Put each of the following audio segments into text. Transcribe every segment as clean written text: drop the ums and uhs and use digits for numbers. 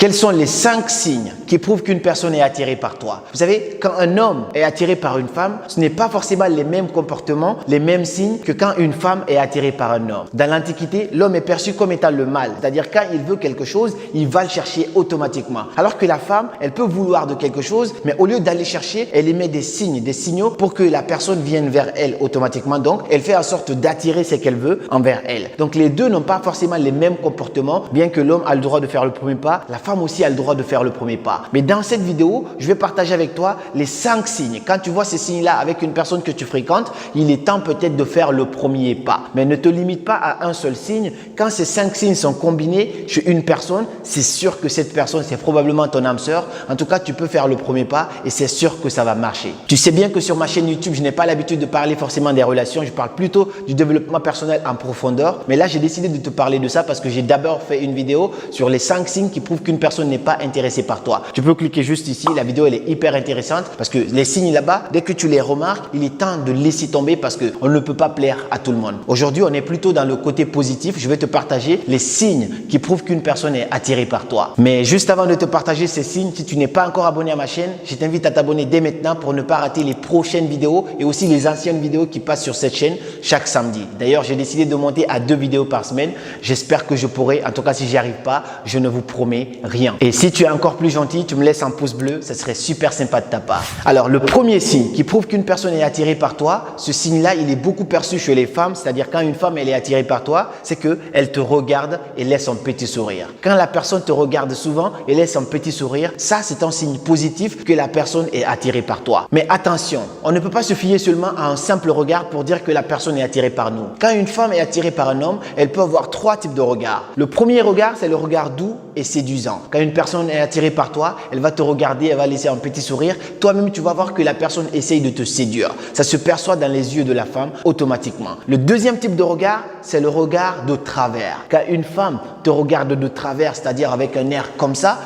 Quels sont les 5 signes qui prouvent qu'une personne est attirée par toi? Vous savez, quand un homme est attiré par une femme, ce n'est pas forcément les mêmes comportements, les mêmes signes que quand une femme est attirée par un homme. Dans l'Antiquité, l'homme est perçu comme étant le mâle, c'est-à-dire quand il veut quelque chose, il va le chercher automatiquement. Alors que la femme, elle peut vouloir de quelque chose, mais au lieu d'aller chercher, elle émet des signes, des signaux pour que la personne vienne vers elle automatiquement. Donc, elle fait en sorte d'attirer ce qu'elle veut envers elle. Donc, les deux n'ont pas forcément les mêmes comportements, bien que l'homme a le droit de faire le premier pas, la femme aussi a le droit de faire le premier pas. Mais dans cette vidéo, je vais partager avec toi les 5 signes. Quand tu vois ces signes-là avec une personne que tu fréquentes, il est temps peut-être de faire le premier pas. Mais ne te limite pas à un seul signe. Quand ces 5 signes sont combinés chez une personne, c'est sûr que cette personne, c'est probablement ton âme sœur. En tout cas, tu peux faire le premier pas et c'est sûr que ça va marcher. Tu sais bien que sur ma chaîne YouTube, je n'ai pas l'habitude de parler forcément des relations. Je parle plutôt du développement personnel en profondeur. Mais là, j'ai décidé de te parler de ça parce que j'ai d'abord fait une vidéo sur les 5 signes qui prouvent qu'une personne n'est pas intéressée par toi. Tu peux cliquer juste ici. La vidéo, elle est hyper intéressante parce que les signes là-bas, dès que tu les remarques, il est temps de laisser tomber parce qu'on ne peut pas plaire à tout le monde. Aujourd'hui, on est plutôt dans le côté positif. Je vais te partager les signes qui prouvent qu'une personne est attirée par toi. Mais juste avant de te partager ces signes, si tu n'es pas encore abonné à ma chaîne, je t'invite à t'abonner dès maintenant pour ne pas rater les prochaines vidéos et aussi les anciennes vidéos qui passent sur cette chaîne chaque samedi. D'ailleurs, j'ai décidé de monter à 2 vidéos par semaine. J'espère que je pourrai. En tout cas, si j'y arrive pas, je ne vous promets rien. Et si tu es encore plus gentil, tu me laisses un pouce bleu. Ça serait super sympa de ta part. Alors, le premier signe qui prouve qu'une personne est attirée par toi, ce signe-là, il est beaucoup perçu chez les femmes. C'est-à-dire quand une femme elle est attirée par toi, c'est qu'elle te regarde et laisse un petit sourire. Quand la personne te regarde souvent et laisse un petit sourire, ça, c'est un signe positif que la personne est attirée par toi. Mais attention, on ne peut pas se fier seulement à un simple regard pour dire que la personne est attirée par nous. Quand une femme est attirée par un homme, elle peut avoir 3 types de regards. Le premier regard, c'est le regard doux et séduisant. Quand une personne est attirée par toi, elle va te regarder, elle va laisser un petit sourire. Toi-même, tu vas voir que la personne essaye de te séduire. Ça se perçoit dans les yeux de la femme automatiquement. Le deuxième type de regard, c'est le regard de travers. Quand une femme te regarde de travers, c'est-à-dire avec un air comme ça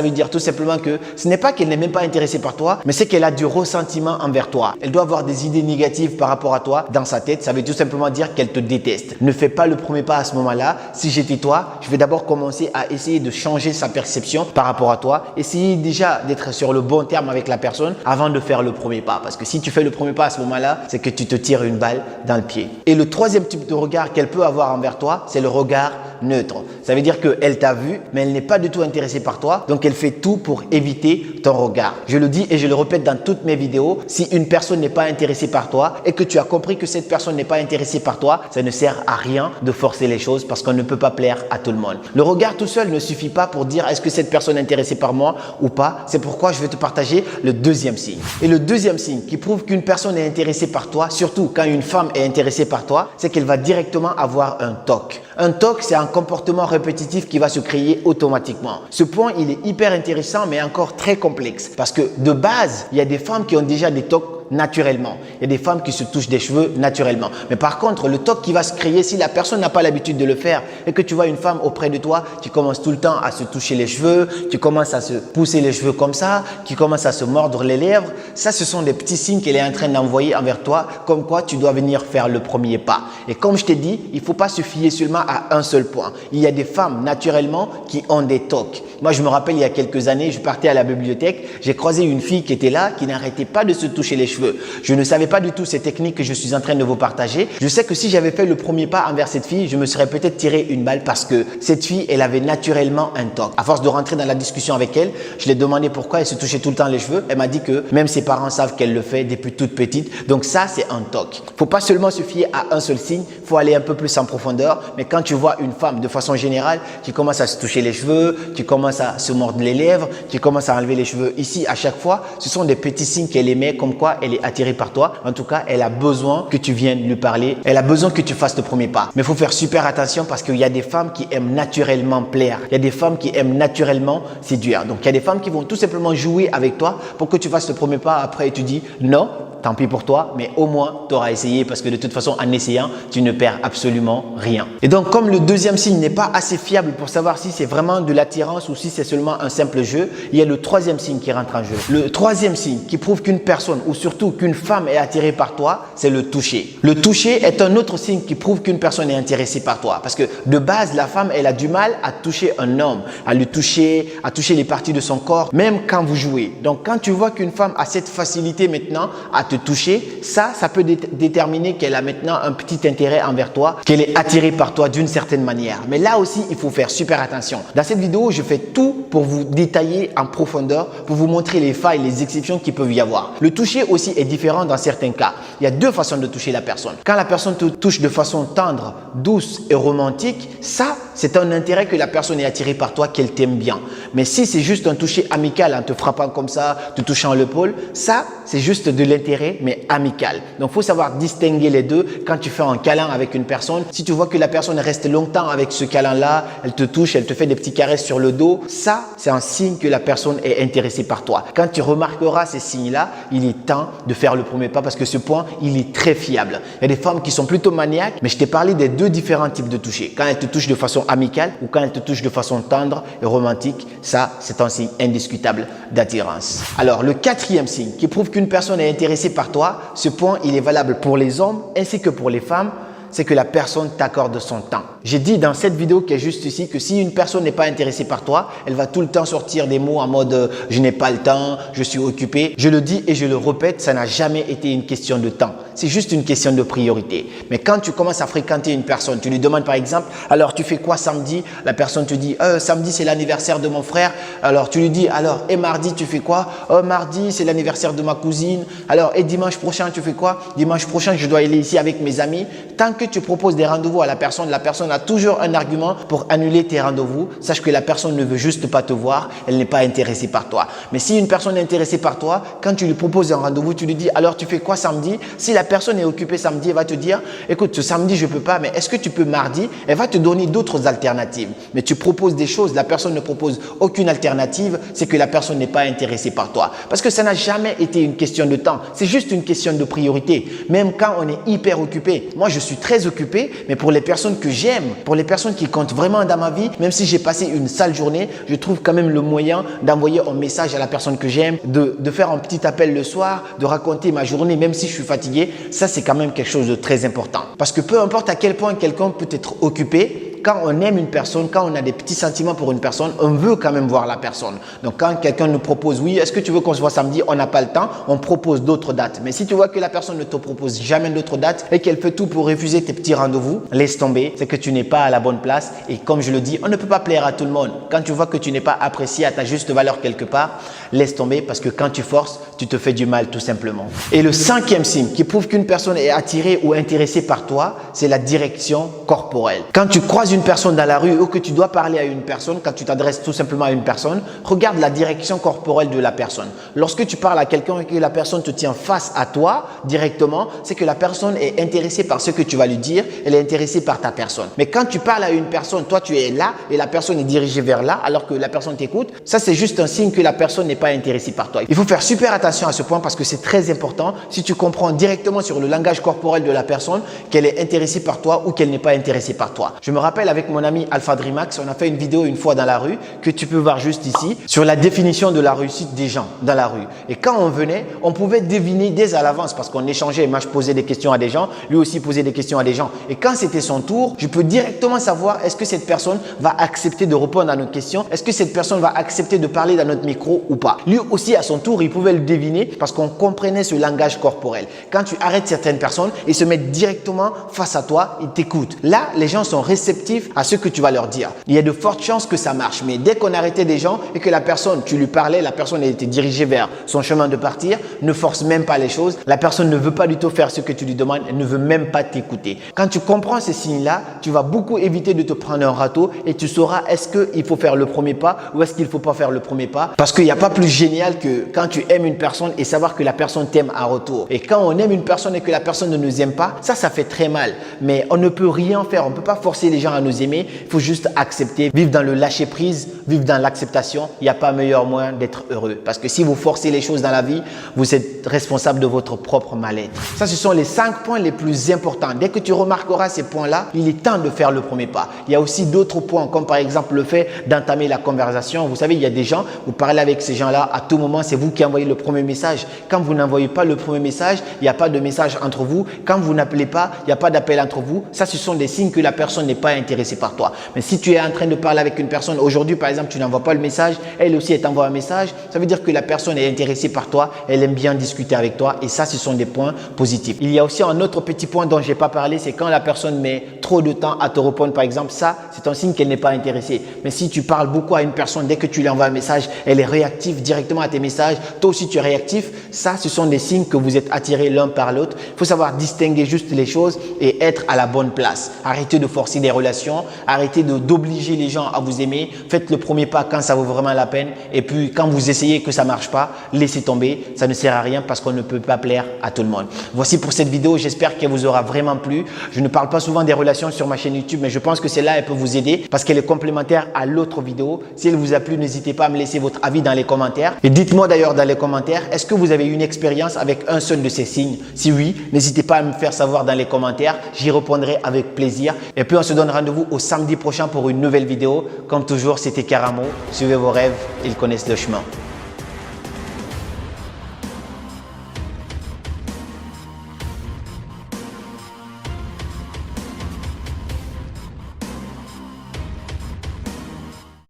veut dire tout simplement que ce n'est pas qu'elle n'est même pas intéressée par toi, mais c'est qu'elle a du ressentiment envers toi. Elle doit avoir des idées négatives par rapport à toi dans sa tête. Ça veut tout simplement dire qu'elle te déteste. Ne fais pas le premier pas à ce moment-là. Si j'étais toi, je vais d'abord commencer à essayer de changer sa perception par rapport à toi. Essayer déjà d'être sur le bon terme avec la personne avant de faire le premier pas. Parce que si tu fais le premier pas à ce moment-là, c'est que tu te tires une balle dans le pied. Et le troisième type de regard qu'elle peut avoir envers toi, c'est le regard neutre. Ça veut dire qu'elle t'a vu, mais elle n'est pas du tout intéressée par toi. Donc, elle fait tout pour éviter ton regard. Je le dis et je le répète dans toutes mes vidéos. Si une personne n'est pas intéressée par toi et que tu as compris que cette personne n'est pas intéressée par toi, ça ne sert à rien de forcer les choses parce qu'on ne peut pas plaire à tout le monde. Le regard tout seul ne suffit pas pour dire est-ce que cette personne est intéressée par moi ou pas. C'est pourquoi je vais te partager le deuxième signe. Et le deuxième signe qui prouve qu'une personne est intéressée par toi, surtout quand une femme est intéressée par toi, c'est qu'elle va directement avoir un toc. Un toc, c'est un comportement répétitif qui va se créer automatiquement. Ce point, il est hyper intéressant, mais encore très complexe. Parce que de base, il y a des femmes qui ont déjà des tocs naturellement. Il y a des femmes qui se touchent des cheveux naturellement. Mais par contre, le toc qui va se créer si la personne n'a pas l'habitude de le faire et que tu vois une femme auprès de toi qui commence tout le temps à se toucher les cheveux, qui commence à se pousser les cheveux comme ça, qui commence à se mordre les lèvres, ça, ce sont des petits signes qu'elle est en train d'envoyer envers toi comme quoi tu dois venir faire le premier pas. Et comme je t'ai dit, il ne faut pas se fier seulement à un seul point. Il y a des femmes naturellement qui ont des tocs. Moi, je me rappelle il y a quelques années, je partais à la bibliothèque, j'ai croisé une fille qui était là, qui n'arrêtait pas de se toucher les cheveux. Je ne savais pas du tout ces techniques que je suis en train de vous partager. Je sais que si j'avais fait le premier pas envers cette fille, je me serais peut-être tiré une balle parce que cette fille, elle avait naturellement un toc. À force de rentrer dans la discussion avec elle, je lui ai demandé pourquoi elle se touchait tout le temps les cheveux. Elle m'a dit que même ses parents savent qu'elle le fait depuis toute petite. Donc ça, c'est un toc. Faut pas seulement se fier à un seul signe, faut aller un peu plus en profondeur. Mais quand tu vois une femme de façon générale qui commence à se toucher les cheveux, qui commence à se mordre les lèvres, qui commence à enlever les cheveux ici à chaque fois, ce sont des petits signes qu'elle émet comme quoi elle est attirée par toi. En tout cas, elle a besoin que tu viennes lui parler. Elle a besoin que tu fasses le premier pas. Mais il faut faire super attention parce qu'il y a des femmes qui aiment naturellement plaire. Il y a des femmes qui aiment naturellement séduire. Donc, il y a des femmes qui vont tout simplement jouer avec toi pour que tu fasses le premier pas. Après, tu dis non. tant pis pour toi, mais au moins tu auras essayé parce que de toute façon, en essayant, tu ne perds absolument rien. Et donc, comme le deuxième signe n'est pas assez fiable pour savoir si c'est vraiment de l'attirance ou si c'est seulement un simple jeu, il y a le troisième signe qui rentre en jeu. Le troisième signe qui prouve qu'une personne ou surtout qu'une femme est attirée par toi, c'est le toucher. Le toucher est un autre signe qui prouve qu'une personne est intéressée par toi parce que de base, la femme, elle a du mal à toucher un homme, à le toucher, à toucher les parties de son corps, même quand vous jouez. Donc, quand tu vois qu'une femme a cette facilité maintenant à te toucher, ça peut déterminer qu'elle a maintenant un petit intérêt envers toi, qu'elle est attirée par toi d'une certaine manière. Mais là aussi, il faut faire super attention. Dans cette vidéo, je fais tout pour vous détailler en profondeur, pour vous montrer les failles, les exceptions qui peuvent y avoir. Le toucher aussi est différent dans certains cas. Il y a deux façons de toucher la personne. Quand la personne te touche de façon tendre, douce et romantique, ça, c'est un intérêt que la personne est attirée par toi, qu'elle t'aime bien. Mais si c'est juste un toucher amical en te frappant comme ça, te touchant l'épaule, ça, c'est juste de l'intérêt, mais amical. Donc, il faut savoir distinguer les deux. Quand tu fais un câlin avec une personne, si tu vois que la personne reste longtemps avec ce câlin-là, elle te touche, elle te fait des petits caresses sur le dos, ça, c'est un signe que la personne est intéressée par toi. Quand tu remarqueras ces signes-là, il est temps de faire le premier pas parce que ce point, il est très fiable. Il y a des femmes qui sont plutôt maniaques, mais je t'ai parlé des deux différents types de toucher. Quand elles te touchent de façon amicale ou quand elles te touchent de façon tendre et romantique, ça, c'est un signe indiscutable d'attirance. Alors, le quatrième signe qui prouve qu'une personne est intéressée par toi, ce point, il est valable pour les hommes ainsi que pour les femmes, c'est que la personne t'accorde son temps. J'ai dit dans cette vidéo qui est juste ici que si une personne n'est pas intéressée par toi, elle va tout le temps sortir des mots en mode « je n'ai pas le temps, je suis occupé ». Je le dis et je le répète, ça n'a jamais été une question de temps. C'est juste une question de priorité. Mais quand tu commences à fréquenter une personne, tu lui demandes par exemple « alors tu fais quoi samedi ?» La personne te dit « samedi c'est l'anniversaire de mon frère ». Alors tu lui dis « alors et mardi tu fais quoi ?»« mardi c'est l'anniversaire de ma cousine ». Alors et dimanche prochain tu fais quoi ?»« Dimanche prochain je dois aller ici avec mes amis ». Tant que tu proposes des rendez-vous à la personne a toujours un argument pour annuler tes rendez-vous. Sache que la personne ne veut juste pas te voir, elle n'est pas intéressée par toi. Mais si une personne est intéressée par toi, quand tu lui proposes un rendez-vous, tu lui dis alors tu fais quoi samedi? Si la personne est occupée samedi, elle va te dire écoute, ce samedi je peux pas, mais est-ce que tu peux mardi? Elle va te donner d'autres alternatives. Mais tu proposes des choses, la personne ne propose aucune alternative, c'est que la personne n'est pas intéressée par toi. Parce que ça n'a jamais été une question de temps, c'est juste une question de priorité. Même quand on est hyper occupé, moi je suis très occupé, mais pour les personnes que j'aime, pour les personnes qui comptent vraiment dans ma vie, même si j'ai passé une sale journée, je trouve quand même le moyen d'envoyer un message à la personne que j'aime, de faire un petit appel le soir, de raconter ma journée même si je suis fatigué. Ça, c'est quand même quelque chose de très important. Parce que peu importe à quel point quelqu'un peut être occupé, quand on aime une personne, quand on a des petits sentiments pour une personne, on veut quand même voir la personne. Donc, quand quelqu'un nous propose, oui, est-ce que tu veux qu'on se voit samedi? On n'a pas le temps, on propose d'autres dates. Mais si tu vois que la personne ne te propose jamais d'autres dates et qu'elle fait tout pour refuser tes petits rendez-vous, laisse tomber, c'est que tu n'es pas à la bonne place. Et comme je le dis, on ne peut pas plaire à tout le monde. Quand tu vois que tu n'es pas apprécié à ta juste valeur quelque part, laisse tomber parce que quand tu forces, tu te fais du mal tout simplement. Et le cinquième signe qui prouve qu'une personne est attirée ou intéressée par toi, c'est la direction corporelle. Quand tu croises une personne dans la rue ou que tu dois parler à une personne, quand tu t'adresses tout simplement à une personne, regarde la direction corporelle de la personne. Lorsque tu parles à quelqu'un et que la personne te tient face à toi directement, c'est que la personne est intéressée par ce que tu vas lui dire, elle est intéressée par ta personne. Mais quand tu parles à une personne, toi tu es là et la personne est dirigée vers là alors que la personne t'écoute, ça c'est juste un signe que la personne n'est pas intéressée par toi. Il faut faire super attention à ce point parce que c'est très important si tu comprends directement sur le langage corporel de la personne qu'elle est intéressée par toi ou qu'elle n'est pas intéressée par toi. Je me rappelle avec mon ami Alpha Dreamax, on a fait une vidéo une fois dans la rue que tu peux voir juste ici sur la définition de la réussite des gens dans la rue. Et quand on venait, on pouvait deviner dès à l'avance parce qu'on échangeait. Moi, je posais des questions à des gens, lui aussi posait des questions à des gens. Et quand c'était son tour, je peux directement savoir est-ce que cette personne va accepter de répondre à nos questions, est-ce que cette personne va accepter de parler dans notre micro ou pas. Lui aussi, à son tour, il pouvait le deviner parce qu'on comprenait ce langage corporel. Quand tu arrêtes certaines personnes, ils se mettent directement face à toi, ils t'écoutent. Là, les gens sont réceptifs à ce que tu vas leur dire. Il y a de fortes chances que ça marche. Mais dès qu'on arrêtait des gens et que la personne, tu lui parlais, la personne était dirigée vers son chemin de partir, ne force même pas les choses. La personne ne veut pas du tout faire ce que tu lui demandes, elle ne veut même pas t'écouter. Quand tu comprends ces signes-là, tu vas beaucoup éviter de te prendre un râteau et tu sauras est-ce qu'il faut faire le premier pas ou est-ce qu'il ne faut pas faire le premier pas. Parce qu'il n'y a pas plus génial que quand tu aimes une personne et savoir que la personne t'aime en retour. Et quand on aime une personne et que la personne ne nous aime pas, ça fait très mal. Mais on ne peut rien faire. On ne peut pas forcer les gens à nous aimer. Il faut juste accepter, vivre dans le lâcher prise, vivre dans l'acceptation. Il n'y a pas meilleur moyen d'être heureux. Parce que si vous forcez les choses dans la vie, vous êtes responsable de votre propre mal-être. Ça, ce sont les 5 points les plus importants. Dès que tu remarqueras ces points-là, il est temps de faire le premier pas. Il y a aussi d'autres points, comme par exemple le fait d'entamer la conversation. Vous savez, il y a des gens, vous parlez avec ces gens-là, à tout moment, c'est vous qui envoyez le premier message. Quand vous n'envoyez pas le premier message, il n'y a pas de message entre vous. Quand vous n'appelez pas, il n'y a pas d'appel entre vous. Ça, ce sont des signes que la personne n'est pas intéressée par toi. Mais si tu es en train de parler avec une personne, aujourd'hui, par exemple, tu n'envoies pas le message, elle aussi, elle t'envoie un message, ça veut dire que la personne est intéressée par toi, elle aime bien discuter avec toi et ça, ce sont des points positifs. Il y a aussi un autre petit point dont je n'ai pas parlé, c'est quand la personne met trop de temps à te répondre, par exemple, ça, c'est un signe qu'elle n'est pas intéressée. Mais si tu parles beaucoup à une personne, dès que tu lui envoies un message, elle est réactive directement à tes messages, toi aussi tu es réactif, ça, ce sont des signes que vous êtes attirés l'un par l'autre. Il faut savoir distinguer juste les choses et être à la bonne place. Arrêtez de forcer des relations, arrêtez d'obliger les gens à vous aimer. Faites le premier pas quand ça vaut vraiment la peine et puis quand vous essayez que ça ne marche pas, laissez tomber. Ça ne sert à rien parce qu'on ne peut pas plaire à tout le monde. Voici pour cette vidéo. J'espère qu'elle vous aura vraiment plu. Je ne parle pas souvent des relations sur ma chaîne YouTube, mais je pense que celle-là, elle peut vous aider parce qu'elle est complémentaire à l'autre vidéo. Si elle vous a plu, n'hésitez pas à me laisser votre avis dans les commentaires. Et dites-moi d'ailleurs dans les commentaires, est-ce que vous avez eu une expérience avec un seul de ces signes? Si oui, n'hésitez pas à me faire savoir dans les commentaires. J'y répondrai avec plaisir. Et puis, on se donne rendez-vous au samedi prochain pour une nouvelle vidéo. Comme toujours, c'était Karamo. Suivez vos rêves, ils connaissent le chemin.